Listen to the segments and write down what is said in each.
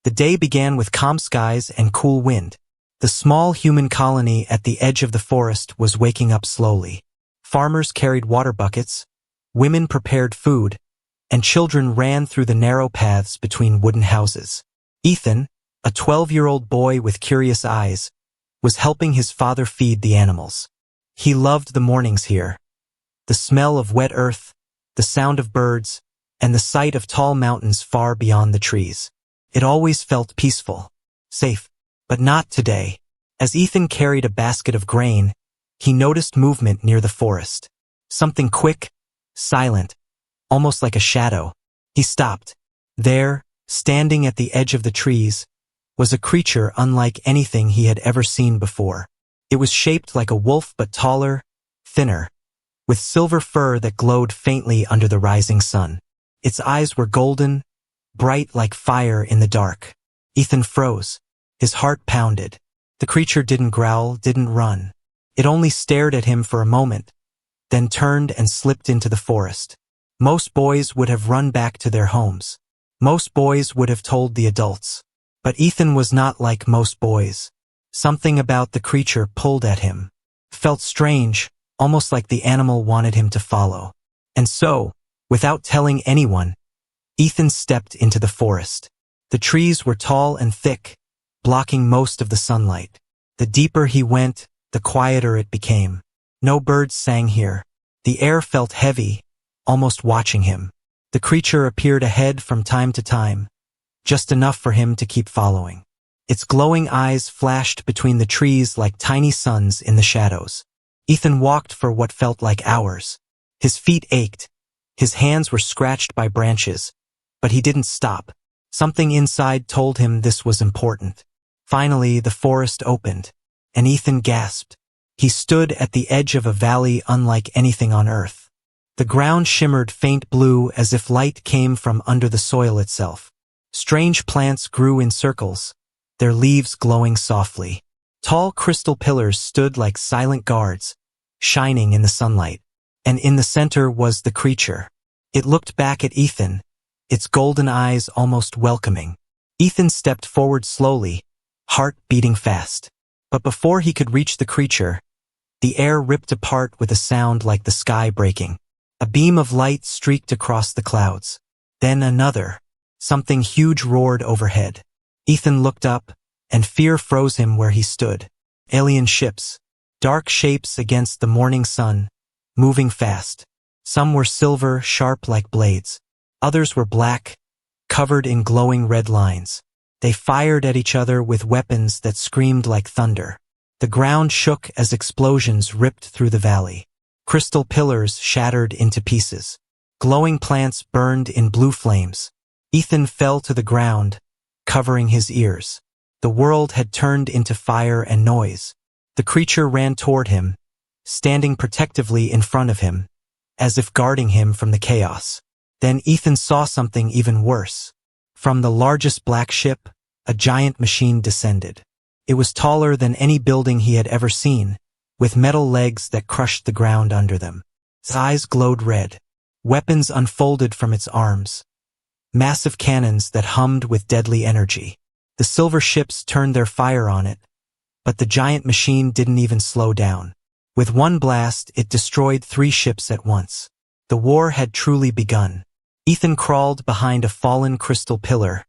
The day began with calm skies and cool wind. The small human colony at the edge of the forest was waking up slowly. Farmers carried water buckets, women prepared food, and children ran through the narrow paths between wooden houses. Ethan, a 12-year-old boy with curious eyes, was helping his father feed the animals. He loved the mornings here. The smell of wet earth, the sound of birds, and the sight of tall mountains far beyond the trees. It always felt peaceful, safe, but not today. As Ethan carried a basket of grain, he noticed movement near the forest. Something quick, silent, almost like a shadow. He stopped. There, standing at the edge of the trees, was a creature unlike anything he had ever seen before. It was shaped like a wolf but taller, thinner, with silver fur that glowed faintly under the rising sun. Its eyes were golden, bright like fire in the dark. Ethan froze. His heart pounded. The creature didn't growl, didn't run. It only stared at him for a moment, then turned and slipped into the forest. Most boys would have run back to their homes. Most boys would have told the adults. But Ethan was not like most boys. Something about the creature pulled at him. Felt strange, almost like the animal wanted him to follow. And so, without telling anyone, Ethan stepped into the forest. The trees were tall and thick, blocking most of the sunlight. The deeper he went, the quieter it became. No birds sang here. The air felt heavy, almost watching him. The creature appeared ahead from time to time, just enough for him to keep following. Its glowing eyes flashed between the trees like tiny suns in the shadows. Ethan walked for what felt like hours. His feet ached. His hands were scratched by branches, but he didn't stop. Something inside told him this was important. Finally, the forest opened, and Ethan gasped. He stood at the edge of a valley unlike anything on Earth. The ground shimmered faint blue as if light came from under the soil itself. Strange plants grew in circles, their leaves glowing softly. Tall crystal pillars stood like silent guards, shining in the sunlight. And in the center was the creature. It looked back at Ethan, its golden eyes almost welcoming. Ethan stepped forward slowly, heart beating fast. But before he could reach the creature, the air ripped apart with a sound like the sky breaking. A beam of light streaked across the clouds. Then another. Something huge roared overhead. Ethan looked up, and fear froze him where he stood. Alien ships. Dark shapes against the morning sun, moving fast. Some were silver, sharp like blades. Others were black, covered in glowing red lines. They fired at each other with weapons that screamed like thunder. The ground shook as explosions ripped through the valley. Crystal pillars shattered into pieces. Glowing plants burned in blue flames. Ethan fell to the ground, covering his ears. The world had turned into fire and noise. The creature ran toward him, standing protectively in front of him, as if guarding him from the chaos. Then Ethan saw something even worse. From the largest black ship, a giant machine descended. It was taller than any building he had ever seen, with metal legs that crushed the ground under them. Its eyes glowed red. Weapons unfolded from its arms. Massive cannons that hummed with deadly energy. The silver ships turned their fire on it, but the giant machine didn't even slow down. With one blast, it destroyed 3 ships at once. The war had truly begun. Ethan crawled behind a fallen crystal pillar,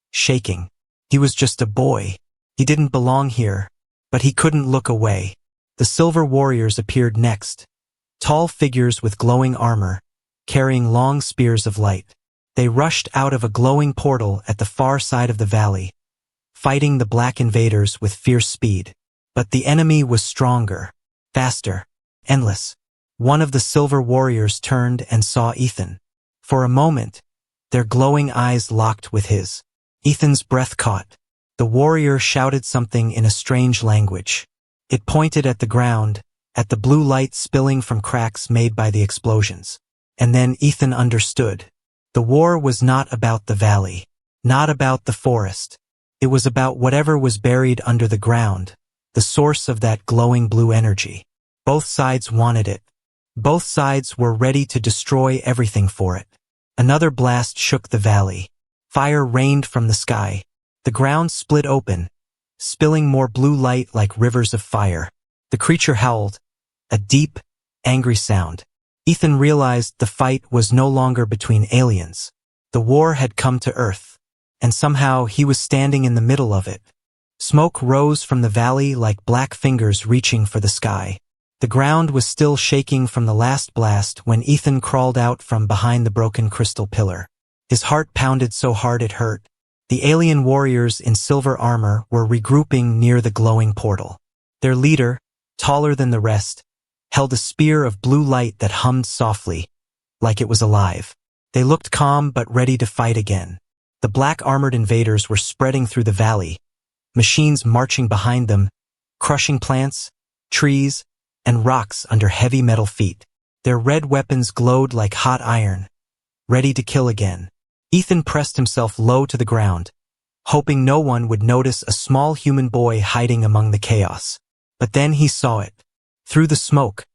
shaking. He was just a boy. He didn't belong here, but he couldn't look away. The silver warriors appeared next, tall figures with glowing armor, carrying long spears of light. They rushed out of a glowing portal at the far side of the valley, fighting the black invaders with fierce speed. But the enemy was stronger, faster, endless. One of the silver warriors turned and saw Ethan. For a moment, their glowing eyes locked with his. Ethan's breath caught. The warrior shouted something in a strange language. It pointed at the ground, at the blue light spilling from cracks made by the explosions. And then Ethan understood. The war was not about the valley, not about the forest. It was about whatever was buried under the ground, the source of that glowing blue energy. Both sides wanted it. Both sides were ready to destroy everything for it. Another blast shook the valley. Fire rained from the sky, The ground split open, spilling more blue light like rivers of fire. The creature howled, a deep, angry sound. Ethan realized the fight was no longer between aliens. The war had come to Earth, and somehow he was standing in the middle of it. Smoke rose from the valley like black fingers reaching for the sky. The ground was still shaking from the last blast when Ethan crawled out from behind the broken crystal pillar. His heart pounded so hard it hurt. The alien warriors in silver armor were regrouping near the glowing portal. Their leader, taller than the rest, held a spear of blue light that hummed softly, like it was alive. They looked calm but ready to fight again. The black-armored invaders were spreading through the valley, machines marching behind them, crushing plants, trees, and rocks under heavy metal feet. Their red weapons glowed like hot iron, ready to kill again. Ethan pressed himself low to the ground, hoping no one would notice a small human boy hiding among the chaos. But then he saw it. Through the smoke,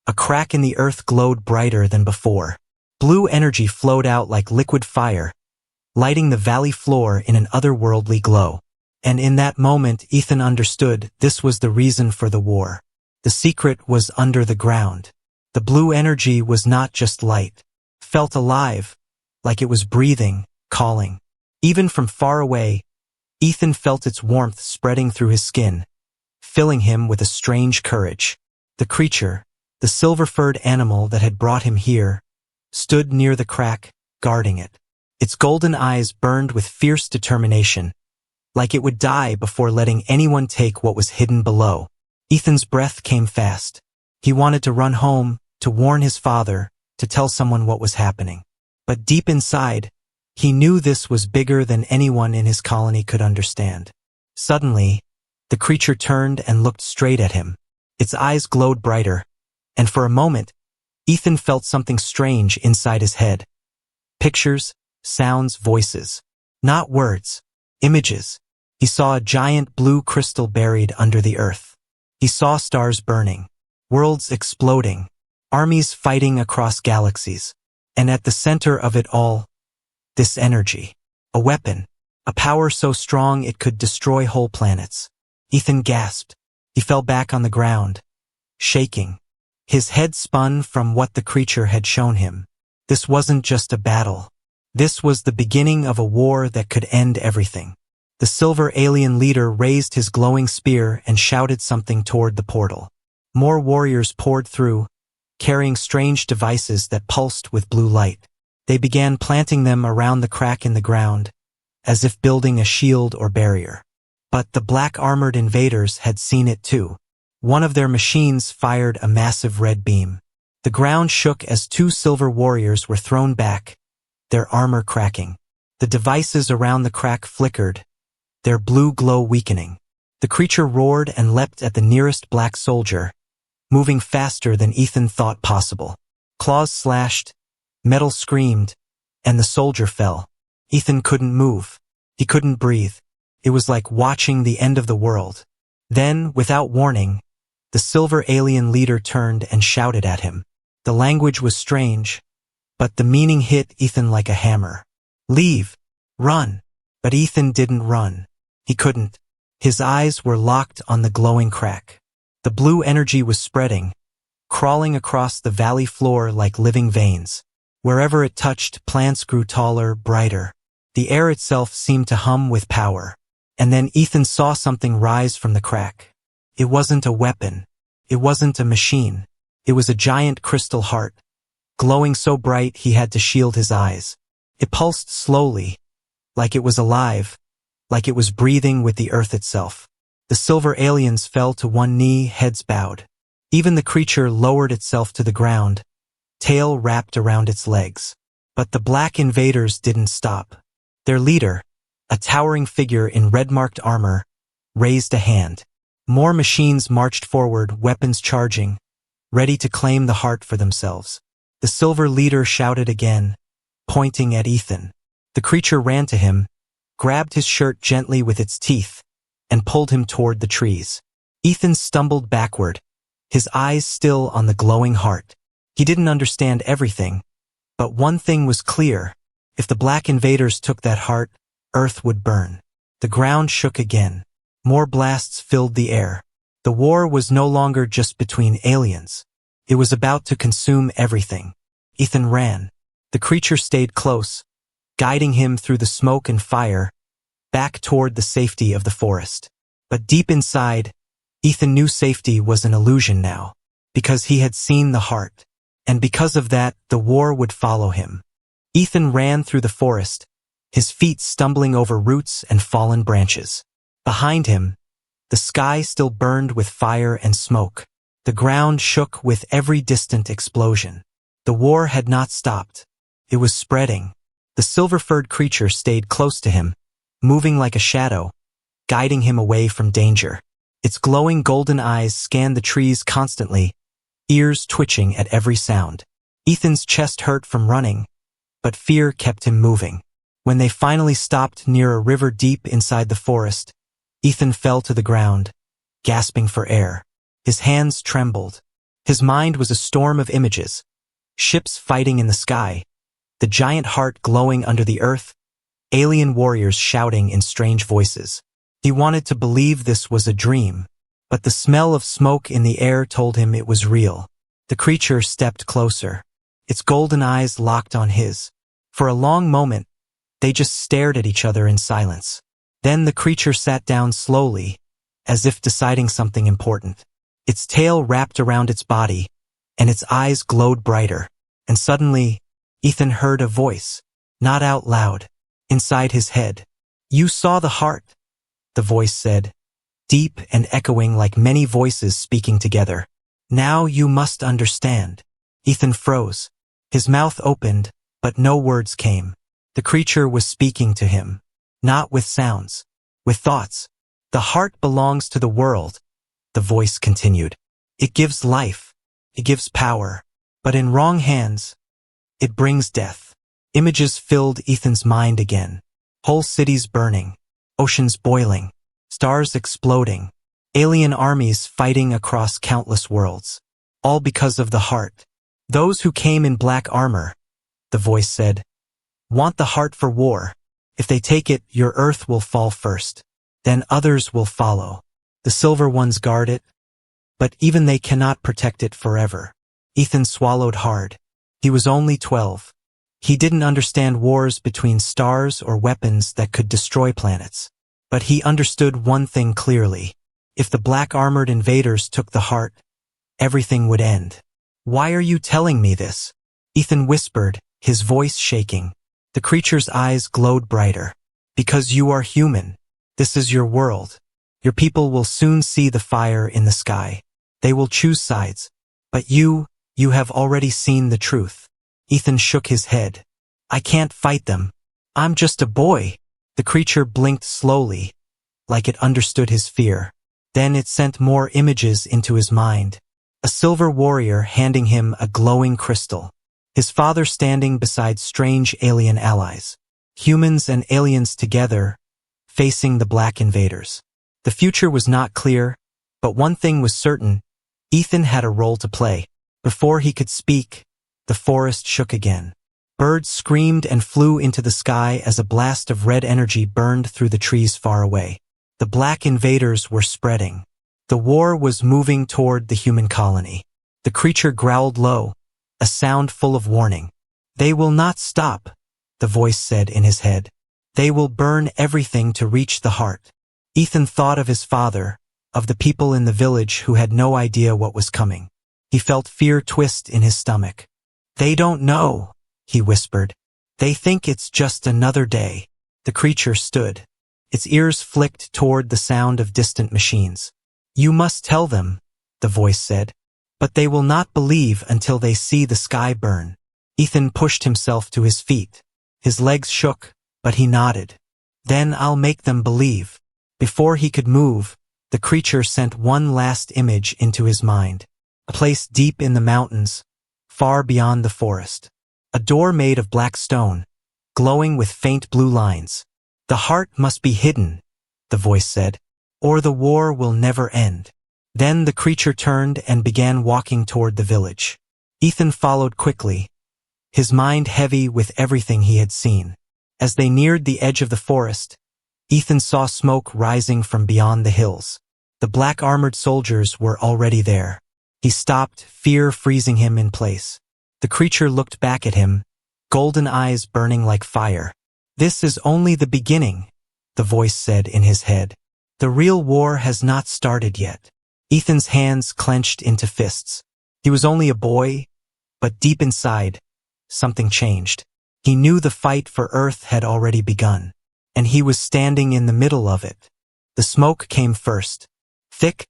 a crack in the earth glowed brighter than before. Blue energy flowed out like liquid fire, lighting the valley floor in an otherworldly glow. And in that moment, Ethan understood this was the reason for the war. The secret was under the ground. The blue energy was not just light. Felt alive, like it was breathing, calling. Even from far away, Ethan felt its warmth spreading through his skin, filling him with a strange courage. The creature, the silver-furred animal that had brought him here, stood near the crack, guarding it. Its golden eyes burned with fierce determination, like it would die before letting anyone take what was hidden below. Ethan's breath came fast. He wanted to run home, to warn his father, to tell someone what was happening. But deep inside, he knew this was bigger than anyone in his colony could understand. Suddenly, the creature turned and looked straight at him. Its eyes glowed brighter, and for a moment, Ethan felt something strange inside his head. Pictures, sounds, voices. Not words. Images. He saw a giant blue crystal buried under the earth. He saw stars burning, worlds exploding, armies fighting across galaxies. And at the center of it all, this energy. A weapon. A power so strong it could destroy whole planets. Ethan gasped. He fell back on the ground, shaking. His head spun from what the creature had shown him. This wasn't just a battle. This was the beginning of a war that could end everything. The silver alien leader raised his glowing spear and shouted something toward the portal. More warriors poured through, carrying strange devices that pulsed with blue light. They began planting them around the crack in the ground, as if building a shield or barrier. But the black-armored invaders had seen it too. One of their machines fired a massive red beam. The ground shook as two silver warriors were thrown back, their armor cracking. The devices around the crack flickered, their blue glow weakening. The creature roared and leapt at the nearest black soldier, moving faster than Ethan thought possible. Claws slashed, metal screamed, and the soldier fell. Ethan couldn't move. He couldn't breathe. It was like watching the end of the world. Then, without warning, the silver alien leader turned and shouted at him. The language was strange, but the meaning hit Ethan like a hammer. Leave. Run. But Ethan didn't run. He couldn't. His eyes were locked on the glowing crack. The blue energy was spreading, crawling across the valley floor like living veins. Wherever it touched, plants grew taller, brighter. The air itself seemed to hum with power. And then Ethan saw something rise from the crack. It wasn't a weapon. It wasn't a machine. It was a giant crystal heart, glowing so bright he had to shield his eyes. It pulsed slowly, like it was alive, like it was breathing with the earth itself. The silver aliens fell to one knee, heads bowed. Even the creature lowered itself to the ground, tail wrapped around its legs. But the black invaders didn't stop. Their leader, a towering figure in red-marked armor, raised a hand. More machines marched forward, weapons charging, ready to claim the heart for themselves. The silver leader shouted again, pointing at Ethan. The creature ran to him, grabbed his shirt gently with its teeth, and pulled him toward the trees. Ethan stumbled backward, his eyes still on the glowing heart. He didn't understand everything, but one thing was clear. If the black invaders took that heart, Earth would burn. The ground shook again. More blasts filled the air. The war was no longer just between aliens. It was about to consume everything. Ethan ran. The creature stayed close, guiding him through the smoke and fire, back toward the safety of the forest. But deep inside, Ethan knew safety was an illusion now, because he had seen the heart. And because of that, the war would follow him. Ethan ran through the forest, his feet stumbling over roots and fallen branches. Behind him, the sky still burned with fire and smoke. The ground shook with every distant explosion. The war had not stopped. It was spreading. The silver-furred creature stayed close to him, moving like a shadow, guiding him away from danger. Its glowing golden eyes scanned the trees constantly, ears twitching at every sound. Ethan's chest hurt from running, but fear kept him moving. When they finally stopped near a river deep inside the forest, Ethan fell to the ground, gasping for air. His hands trembled. His mind was a storm of images. Ships fighting in the sky, the giant heart glowing under the earth, alien warriors shouting in strange voices. He wanted to believe this was a dream, but the smell of smoke in the air told him it was real. The creature stepped closer. Its golden eyes locked on his. For a long moment, they just stared at each other in silence. Then the creature sat down slowly, as if deciding something important. Its tail wrapped around its body, and its eyes glowed brighter. And suddenly, Ethan heard a voice, not out loud, inside his head. "You saw the heart," the voice said, deep and echoing like many voices speaking together. "Now you must understand." Ethan froze. His mouth opened, but no words came. The creature was speaking to him, not with sounds, with thoughts. "The heart belongs to the world," the voice continued. "It gives life. It gives power. But in wrong hands, it brings death." Images filled Ethan's mind again. Whole cities burning, oceans boiling, stars exploding, alien armies fighting across countless worlds. All because of the heart. "Those who came in black armor," the voice said, "want the heart for war. If they take it, your earth will fall first. Then others will follow. The silver ones guard it, but even they cannot protect it forever." Ethan swallowed hard. He was only 12. He didn't understand wars between stars or weapons that could destroy planets. But he understood one thing clearly. If the black-armored invaders took the heart, everything would end. "Why are you telling me this?" Ethan whispered, his voice shaking. The creature's eyes glowed brighter. "Because you are human. This is your world. Your people will soon see the fire in the sky. They will choose sides. But you have already seen the truth." Ethan shook his head. "I can't fight them. I'm just a boy." The creature blinked slowly, like it understood his fear. Then it sent more images into his mind. A silver warrior handing him a glowing crystal. His father standing beside strange alien allies. Humans and aliens together, facing the black invaders. The future was not clear, but one thing was certain. Ethan had a role to play. Before he could speak, the forest shook again. Birds screamed and flew into the sky as a blast of red energy burned through the trees far away. The black invaders were spreading. The war was moving toward the human colony. The creature growled low, a sound full of warning. "They will not stop," the voice said in his head. "They will burn everything to reach the heart." Ethan thought of his father, of the people in the village who had no idea what was coming. He felt fear twist in his stomach. "They don't know," he whispered. "They think it's just another day." The creature stood. Its ears flicked toward the sound of distant machines. "You must tell them," the voice said. "But they will not believe until they see the sky burn." Ethan pushed himself to his feet. His legs shook, but he nodded. "Then I'll make them believe." Before he could move, the creature sent one last image into his mind. A place deep in the mountains, far beyond the forest. A door made of black stone, glowing with faint blue lines. "The heart must be hidden," the voice said, "or the war will never end." Then the creature turned and began walking toward the village. Ethan followed quickly, his mind heavy with everything he had seen. As they neared the edge of the forest, Ethan saw smoke rising from beyond the hills. The black armored soldiers were already there. He stopped, fear freezing him in place. The creature looked back at him, golden eyes burning like fire. "This is only the beginning," the voice said in his head. "The real war has not started yet." Ethan's hands clenched into fists. He was only a boy, but deep inside, something changed. He knew the fight for Earth had already begun, and he was standing in the middle of it. The smoke came first. Thick,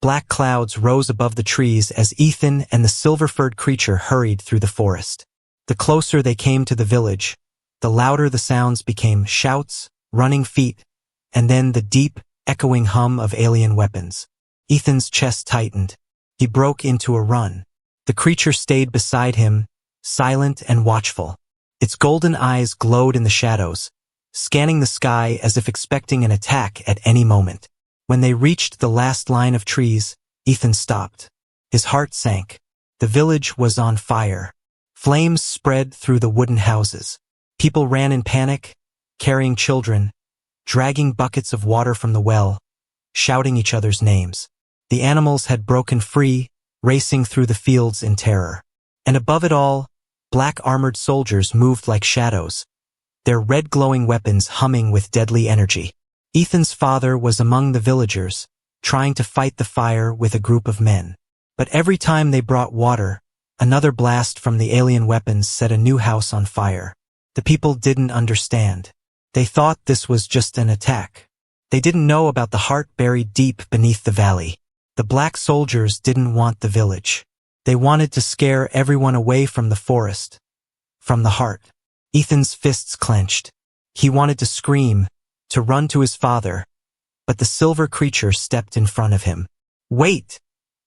black clouds rose above the trees as Ethan and the silver-furred creature hurried through the forest. The closer they came to the village, the louder the sounds became: shouts, running feet, and then the deep, echoing hum of alien weapons. Ethan's chest tightened. He broke into a run. The creature stayed beside him, silent and watchful. Its golden eyes glowed in the shadows, scanning the sky as if expecting an attack at any moment. When they reached the last line of trees, Ethan stopped. His heart sank. The village was on fire. Flames spread through the wooden houses. People ran in panic, carrying children, dragging buckets of water from the well, shouting each other's names. The animals had broken free, racing through the fields in terror. And above it all, black armored soldiers moved like shadows, their red glowing weapons humming with deadly energy. Ethan's father was among the villagers, trying to fight the fire with a group of men. But every time they brought water, another blast from the alien weapons set a new house on fire. The people didn't understand. They thought this was just an attack. They didn't know about the heart buried deep beneath the valley. The black soldiers didn't want the village. They wanted to scare everyone away from the forest, from the heart. Ethan's fists clenched. He wanted to scream, to run to his father, but the silver creature stepped in front of him. "Wait,"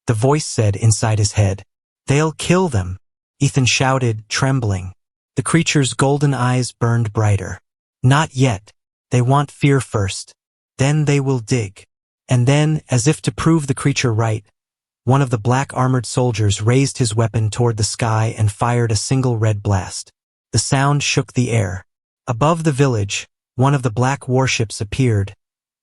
the voice said inside his head. "They'll kill them," Ethan shouted, trembling. The creature's golden eyes burned brighter. "Not yet. They want fear first. Then they will dig." And then, as if to prove the creature right, one of the black armored soldiers raised his weapon toward the sky and fired a single red blast. The sound shook the air. Above the village, one of the black warships appeared,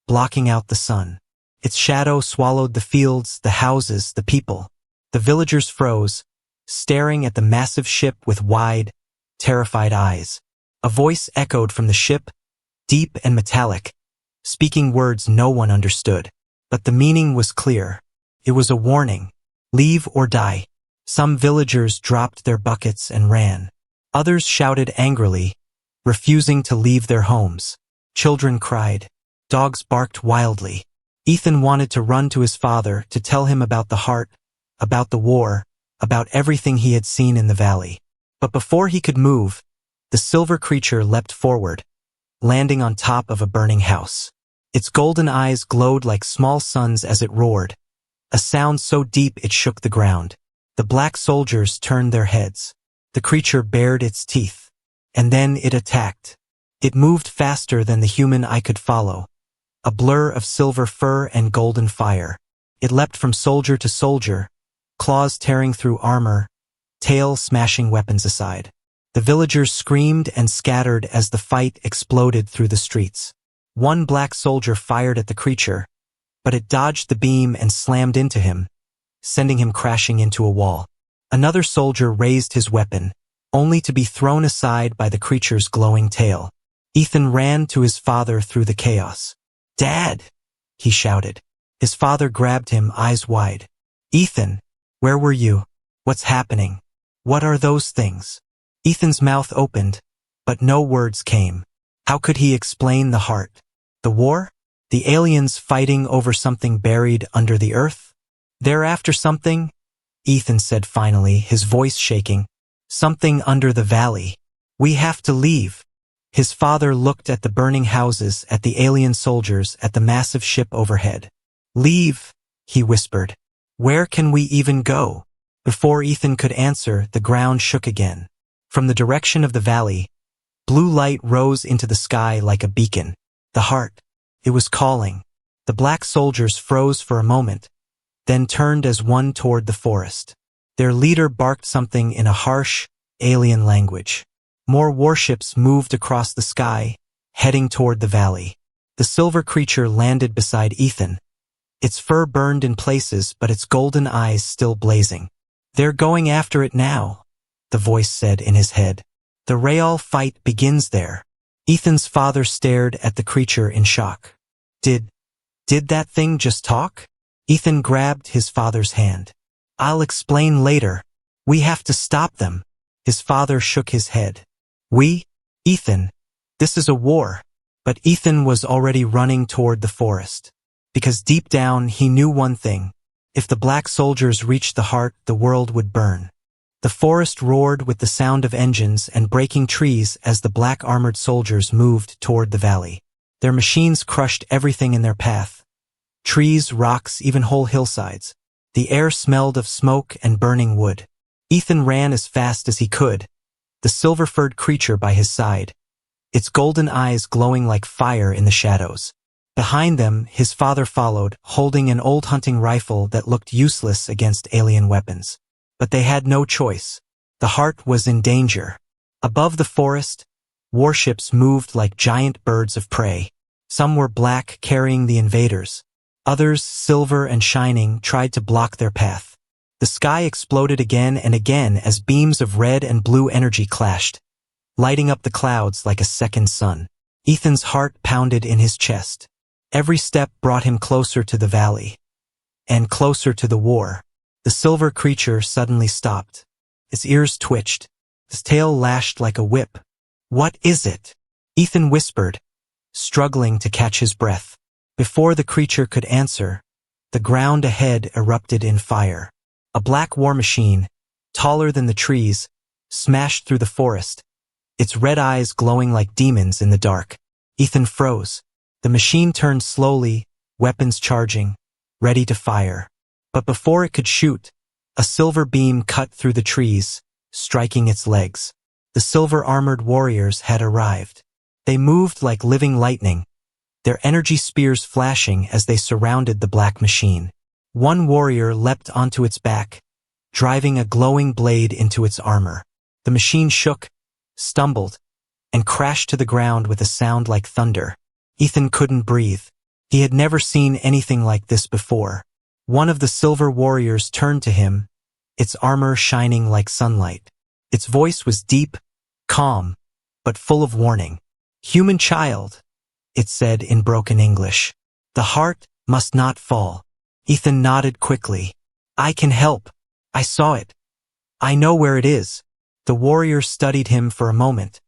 blocking out the sun. Its shadow swallowed the fields, the houses, the people. The villagers froze, staring at the massive ship with wide, terrified eyes. A voice echoed from the ship, deep and metallic, speaking words no one understood. But the meaning was clear. It was a warning. Leave or die. Some villagers dropped their buckets and ran. Others shouted angrily, refusing to leave their homes. Children cried. Dogs barked wildly. Ethan wanted to run to his father to tell him about the heart, about the war, about everything he had seen in the valley. But before he could move, the silver creature leapt forward, landing on top of a burning house. Its golden eyes glowed like small suns as it roared, a sound so deep it shook the ground. The black soldiers turned their heads. The creature bared its teeth. And then it attacked. It moved faster than the human eye could follow, a blur of silver fur and golden fire. It leapt from soldier to soldier, claws tearing through armor, tail smashing weapons aside. The villagers screamed and scattered as the fight exploded through the streets. One black soldier fired at the creature, but it dodged the beam and slammed into him, sending him crashing into a wall. Another soldier raised his weapon, only to be thrown aside by the creature's glowing tail. Ethan ran to his father through the chaos. "Dad!" he shouted. His father grabbed him, eyes wide. "Ethan, where were you? What's happening? What are those things?" Ethan's mouth opened, but no words came. How could he explain the heart? The war? The aliens fighting over something buried under the earth? "They're after something," Ethan said finally, his voice shaking. "Something under the valley. We have to leave." His father looked at the burning houses, at the alien soldiers, at the massive ship overhead. "Leave," he whispered. "Where can we even go?" Before Ethan could answer, the ground shook again. From the direction of the valley, blue light rose into the sky like a beacon. The heart. It was calling. The black soldiers froze for a moment, then turned as one toward the forest. Their leader barked something in a harsh, alien language. More warships moved across the sky, heading toward the valley. The The silver creature landed beside Ethan. Its fur burned in places, but its golden eyes still blazing. "They're going after it now," the voice said in his head. "The real fight begins there." Ethan's father stared at the creature in shock. Did that thing just talk?" Ethan grabbed his father's hand. "I'll explain later. We have to stop them." His father shook his head. "We? Ethan, this is a war." But Ethan was already running toward the forest. Because deep down he knew one thing. If the black soldiers reached the heart, the world would burn. The forest roared with the sound of engines and breaking trees as the black armored soldiers moved toward the valley. Their machines crushed everything in their path. Trees, rocks, even whole hillsides. The air smelled of smoke and burning wood. Ethan ran as fast as he could, the silver-furred creature by his side, its golden eyes glowing like fire in the shadows. Behind them, his father followed, holding an old hunting rifle that looked useless against alien weapons. But they had no choice. The heart was in danger. Above the forest, warships moved like giant birds of prey. Some were black, carrying the invaders. Others, silver and shining, tried to block their path. The sky exploded again and again as beams of red and blue energy clashed, lighting up the clouds like a second sun. Ethan's heart pounded in his chest. Every step brought him closer to the valley, and closer to the war. The silver creature suddenly stopped. Its ears twitched. Its tail lashed like a whip. "What is it?" Ethan whispered, struggling to catch his breath. Before the creature could answer, the ground ahead erupted in fire. A black war machine, taller than the trees, smashed through the forest, its red eyes glowing like demons in the dark. Ethan froze. The machine turned slowly, weapons charging, ready to fire. But before it could shoot, a silver beam cut through the trees, striking its legs. The silver-armored warriors had arrived. They moved like living lightning, their energy spears flashing as they surrounded the black machine. One warrior leapt onto its back, driving a glowing blade into its armor. The machine shook, stumbled, and crashed to the ground with a sound like thunder. Ethan couldn't breathe. He had never seen anything like this before. One of the silver warriors turned to him, its armor shining like sunlight. Its voice was deep, calm, but full of warning. "Human child," it said in broken English. "The heart must not fall." Ethan nodded quickly. "I can help. I saw it. I know where it is." The warrior studied him for a moment,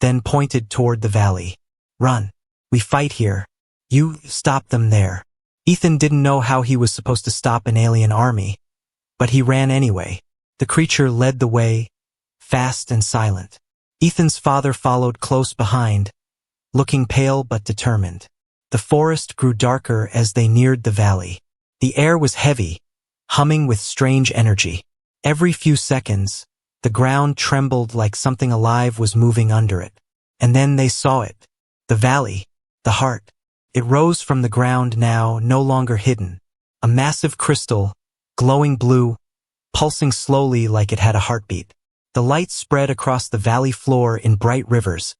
then pointed toward the valley. "Run. We fight here. You stop them there." Ethan didn't know how he was supposed to stop an alien army, but he ran anyway. The creature led the way, fast and silent. Ethan's father followed close behind, looking pale but determined. The forest grew darker as they neared the valley. The air was heavy, humming with strange energy. Every few seconds, the ground trembled like something alive was moving under it. And then they saw it. The valley. The heart. It rose from the ground now, no longer hidden. A massive crystal, glowing blue, pulsing slowly like it had a heartbeat. The light spread across the valley floor in bright rivers,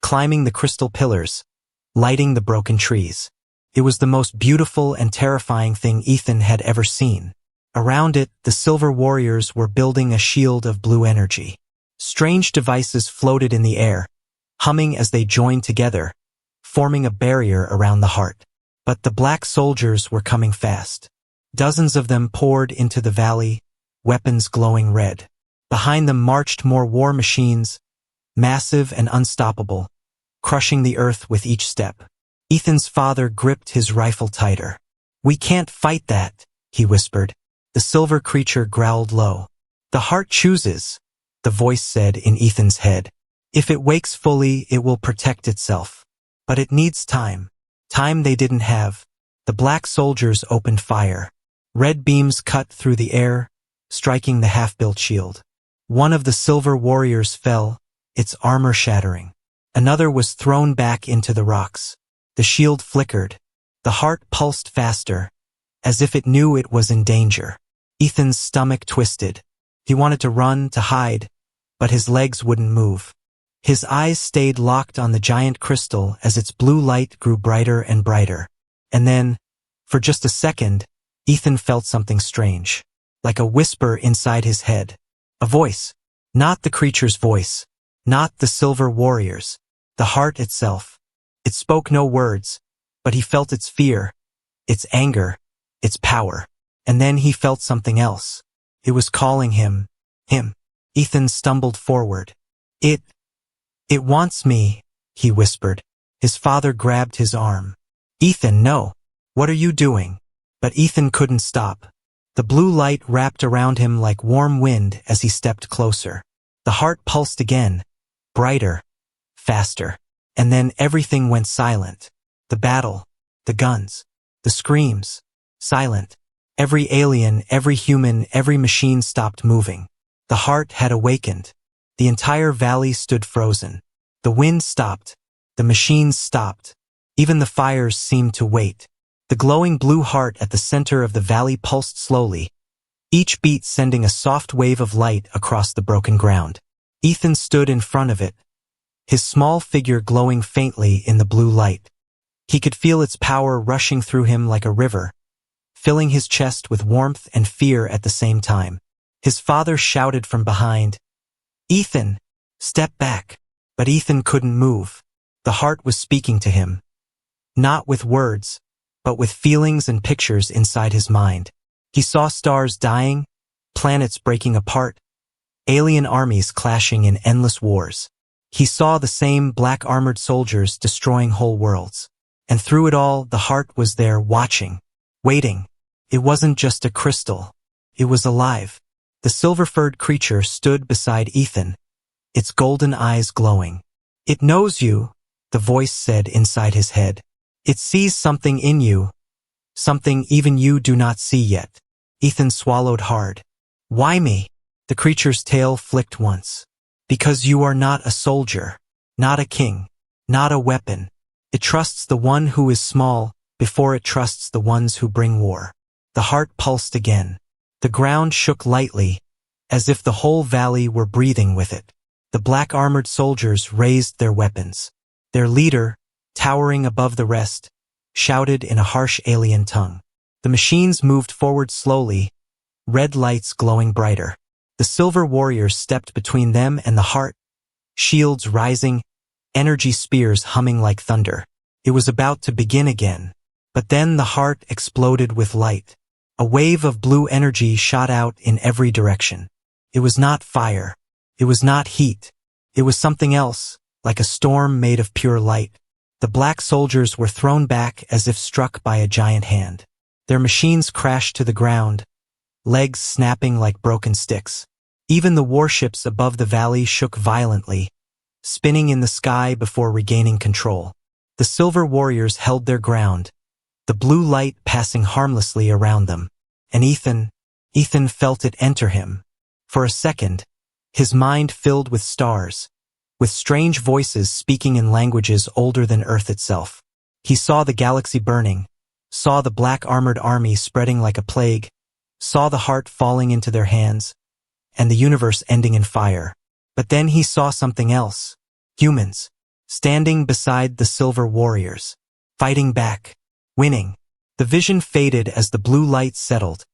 climbing the crystal pillars, lighting the broken trees. It was the most beautiful and terrifying thing Ethan had ever seen. Around it, the silver warriors were building a shield of blue energy. Strange devices floated in the air, humming as they joined together, forming a barrier around the heart. But the black soldiers were coming fast. Dozens of them poured into the valley, weapons glowing red. Behind them marched more war machines, massive and unstoppable, crushing the earth with each step. Ethan's father gripped his rifle tighter. "We can't fight that," he whispered. The silver creature growled low. "The heart chooses," the voice said in Ethan's head. "If it wakes fully, it will protect itself. But it needs time. Time they didn't have." The black soldiers opened fire. Red beams cut through the air, striking the half-built shield. One of the silver warriors fell, its armor shattering. Another was thrown back into the rocks. The shield flickered. The heart pulsed faster, as if it knew it was in danger. Ethan's stomach twisted. He wanted to run, to hide, but his legs wouldn't move. His eyes stayed locked on the giant crystal as its blue light grew brighter and brighter. And then, for just a second, Ethan felt something strange, like a whisper inside his head. A voice. Not the creature's voice. Not the silver warrior's. The heart itself. It spoke no words, but he felt its fear, its anger, its power. And then he felt something else. It was calling him. Ethan stumbled forward. It wants me, he whispered. His father grabbed his arm. Ethan, no. What are you doing? But Ethan couldn't stop. The blue light wrapped around him like warm wind as he stepped closer. The heart pulsed again, brighter, faster. And then everything went silent. The battle, the guns, the screams, silent. Every alien, every human, every machine stopped moving. The heart had awakened. The entire valley stood frozen. The wind stopped. The machines stopped. Even the fires seemed to wait. The glowing blue heart at the center of the valley pulsed slowly, each beat sending a soft wave of light across the broken ground. Ethan stood in front of it, his small figure glowing faintly in the blue light. He could feel its power rushing through him like a river, filling his chest with warmth and fear at the same time. His father shouted from behind, "Ethan, step back." But Ethan couldn't move. The heart was speaking to him. Not with words, but with feelings and pictures inside his mind. He saw stars dying, planets breaking apart, alien armies clashing in endless wars. He saw the same black armored soldiers destroying whole worlds. And through it all, the heart was there watching, waiting. It wasn't just a crystal. It was alive. The silver-furred creature stood beside Ethan, its golden eyes glowing. "It knows you," the voice said inside his head. "It sees something in you, something even you do not see yet." Ethan swallowed hard. "Why me?" The creature's tail flicked once. "Because you are not a soldier, not a king, not a weapon. It trusts the one who is small before it trusts the ones who bring war." The heart pulsed again. The ground shook lightly, as if the whole valley were breathing with it. The black armored soldiers raised their weapons. Their leader, towering above the rest, shouted in a harsh alien tongue. The machines moved forward slowly, red lights glowing brighter. The silver warriors stepped between them and the heart, shields rising, energy spears humming like thunder. It was about to begin again. But then the heart exploded with light. A wave of blue energy shot out in every direction. It was not fire. It was not heat. It was something else, like a storm made of pure light. The black soldiers were thrown back as if struck by a giant hand. Their machines crashed to the ground, legs snapping like broken sticks. Even the warships above the valley shook violently, spinning in the sky before regaining control. The silver warriors held their ground, the blue light passing harmlessly around them. And Ethan felt it enter him. For a second, his mind filled with stars, with strange voices speaking in languages older than Earth itself. He saw the galaxy burning, saw the black armored army spreading like a plague, saw the heart falling into their hands, and the universe ending in fire. But then he saw something else. Humans, standing beside the silver warriors, fighting back, winning. The vision faded as the blue light settled,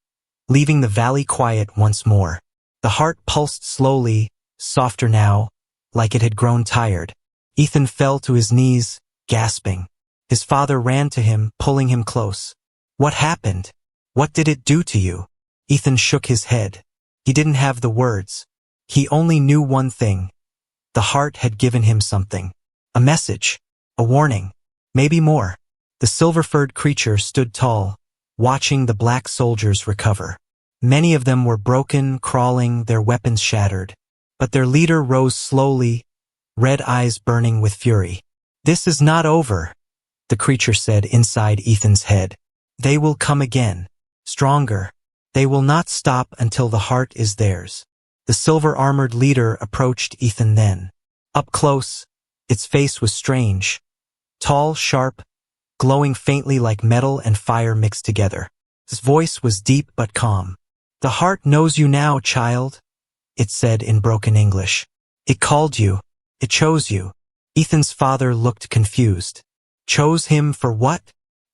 leaving the valley quiet once more. The heart pulsed slowly, softer now, like it had grown tired. Ethan fell to his knees, gasping. His father ran to him, pulling him close. "What happened? What did it do to you?" Ethan shook his head. He didn't have the words. He only knew one thing. The heart had given him something. A message. A warning. Maybe more. The silver-furred creature stood tall, watching the black soldiers recover. Many of them were broken, crawling, their weapons shattered. But their leader rose slowly, red eyes burning with fury. "This is not over," the creature said inside Ethan's head. "They will come again, stronger. They will not stop until the heart is theirs." The silver-armored leader approached Ethan then. Up close, its face was strange. Tall, sharp, glowing faintly like metal and fire mixed together. His voice was deep but calm. "The heart knows you now, child," it said in broken English. "It called you. It chose you. Ethan's father looked confused. Chose him for what?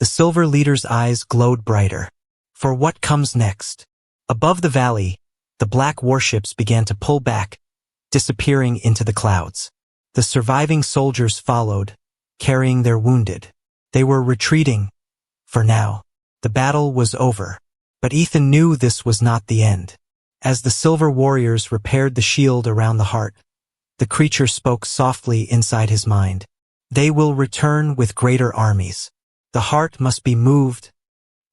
The silver leader's eyes glowed brighter. For what comes next? Above the valley, the black warships began to pull back, disappearing into the clouds. The surviving soldiers followed, carrying their wounded. They were retreating. For now, the battle was over. But Ethan knew this was not the end. As the silver warriors repaired the shield around the heart, the creature spoke softly inside his mind. They will return with greater armies. The heart must be moved,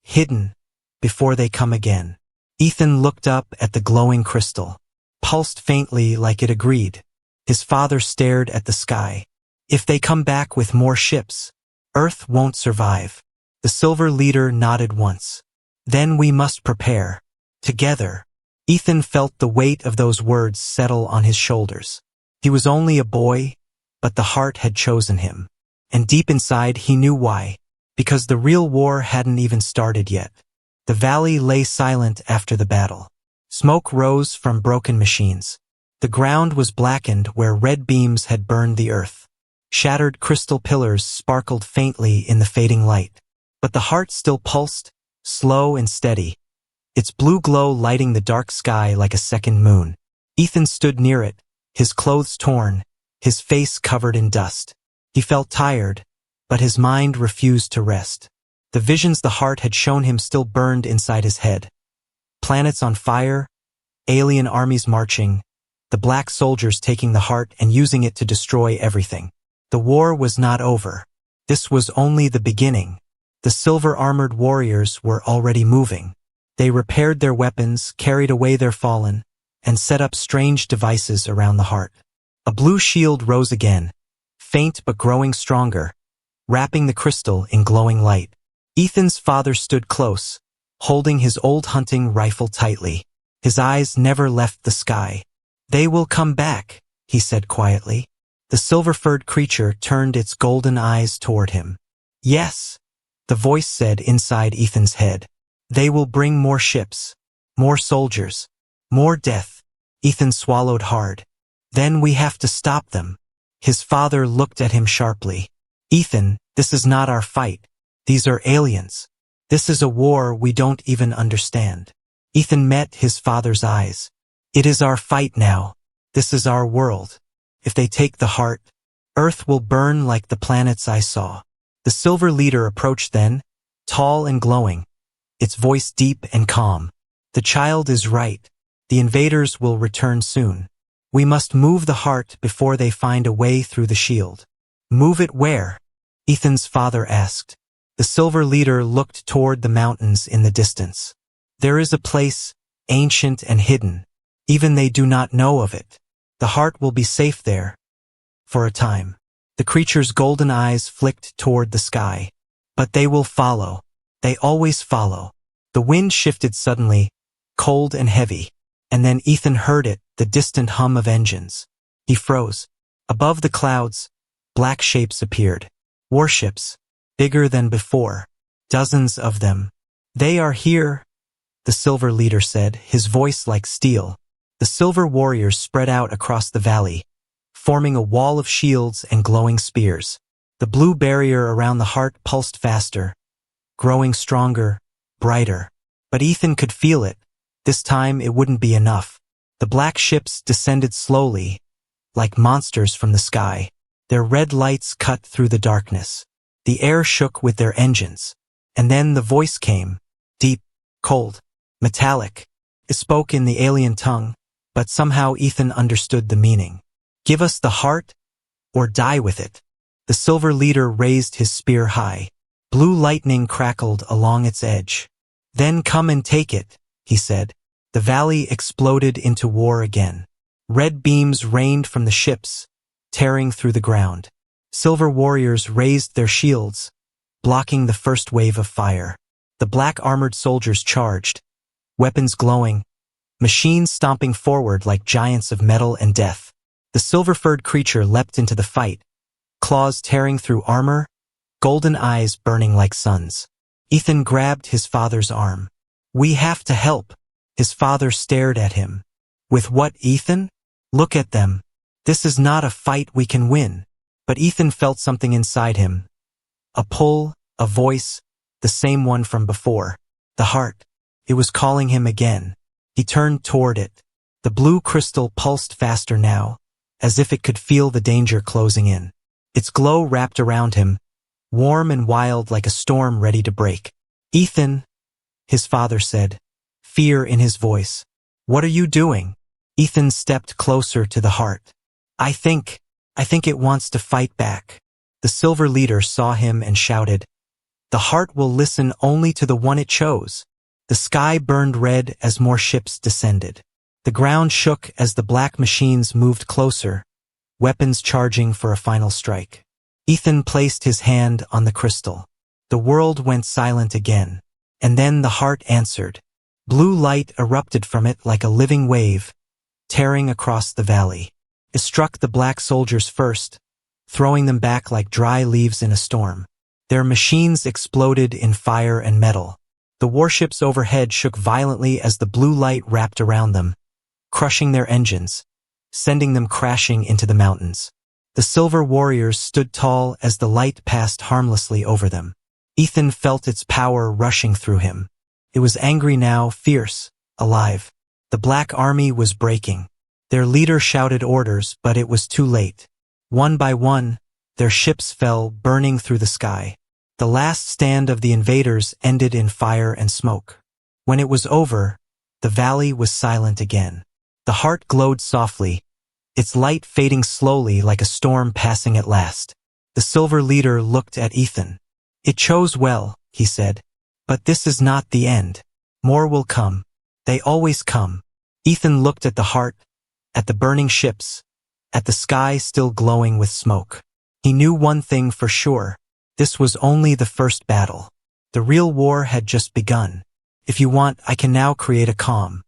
hidden, before they come again. Ethan looked up at the glowing crystal, pulsed faintly like it agreed. His father stared at the sky. If they come back with more ships, Earth won't survive. The silver leader nodded once. Then we must prepare. Together. Ethan felt the weight of those words settle on his shoulders. He was only a boy, but the heart had chosen him. And deep inside he knew why. Because the real war hadn't even started yet. The valley lay silent after the battle. Smoke rose from broken machines. The ground was blackened where red beams had burned the earth. Shattered crystal pillars sparkled faintly in the fading light. But the heart still pulsed, slow and steady, its blue glow lighting the dark sky like a second moon. Ethan stood near it, his clothes torn, his face covered in dust. He felt tired, but his mind refused to rest. The visions the heart had shown him still burned inside his head. Planets on fire, alien armies marching, the black soldiers taking the heart and using it to destroy everything. The war was not over. This was only the beginning. The silver-armored warriors were already moving. They repaired their weapons, carried away their fallen, and set up strange devices around the heart. A blue shield rose again, faint but growing stronger, wrapping the crystal in glowing light. Ethan's father stood close, holding his old hunting rifle tightly. His eyes never left the sky. "They will come back," he said quietly. The silver-furred creature turned its golden eyes toward him. "Yes," the voice said inside Ethan's head. "They will bring more ships, more soldiers, more death." Ethan swallowed hard. "Then we have to stop them." His father looked at him sharply. "Ethan, this is not our fight. These are aliens. This is a war we don't even understand." Ethan met his father's eyes. "It is our fight now. This is our world. If they take the heart, Earth will burn like the planets I saw." The silver leader approached then, tall and glowing, its voice deep and calm. "The child is right. The invaders will return soon. We must move the heart before they find a way through the shield." "Move it where?" Ethan's father asked. The silver leader looked toward the mountains in the distance. "There is a place, ancient and hidden. Even they do not know of it. The heart will be safe there. For a time." The creature's golden eyes flicked toward the sky. "But they will follow. They always follow." The wind shifted suddenly, cold and heavy, and then Ethan heard it, the distant hum of engines. He froze. Above the clouds, black shapes appeared. Warships, bigger than before. Dozens of them. "They are here," the silver leader said, his voice like steel. The silver warriors spread out across the valley, forming a wall of shields and glowing spears. The blue barrier around the heart pulsed faster, growing stronger, brighter. But Ethan could feel it. This time it wouldn't be enough. The black ships descended slowly, like monsters from the sky. Their red lights cut through the darkness. The air shook with their engines. And then the voice came, deep, cold, metallic. It spoke in the alien tongue, but somehow Ethan understood the meaning. "Give us the heart, or die with it." The silver leader raised his spear high. Blue lightning crackled along its edge. "Then come and take it," he said. The valley exploded into war again. Red beams rained from the ships, tearing through the ground. Silver warriors raised their shields, blocking the first wave of fire. The black-armored soldiers charged, weapons glowing, machines stomping forward like giants of metal and death. The silver-furred creature leapt into the fight, claws tearing through armor, golden eyes burning like suns. Ethan grabbed his father's arm. "We have to help." His father stared at him. "With what, Ethan?" "Look at them. This is not a fight we can win. But Ethan felt something inside him. A pull, a voice, the same one from before. The heart. It was calling him again. He turned toward it. The blue crystal pulsed faster now, as if it could feel the danger closing in. Its glow wrapped around him, warm and wild like a storm ready to break. "Ethan," his father said, fear in his voice. "What are you doing?" Ethan stepped closer to the heart. I think it wants to fight back." The silver leader saw him and shouted, "The heart will listen only to the one it chose." The sky burned red as more ships descended. The ground shook as the black machines moved closer, weapons charging for a final strike. Ethan placed his hand on the crystal. The world went silent again. And then the heart answered. Blue light erupted from it like a living wave, tearing across the valley. It struck the black soldiers first, throwing them back like dry leaves in a storm. Their machines exploded in fire and metal. The warships overhead shook violently as the blue light wrapped around them, crushing their engines, sending them crashing into the mountains. The silver warriors stood tall as the light passed harmlessly over them. Ethan felt its power rushing through him. It was angry now, fierce, alive. The Black Army was breaking. Their leader shouted orders, but it was too late. One by one, their ships fell, burning through the sky. The last stand of the invaders ended in fire and smoke. When it was over, the valley was silent again. The heart glowed softly, its light fading slowly like a storm passing at last. The silver leader looked at Ethan. "It chose well," he said. "But this is not the end. More will come. They always come." Ethan looked at the heart, at the burning ships, at the sky still glowing with smoke. He knew one thing for sure. This was only the first battle. The real war had just begun. If you want, I can now create a calm,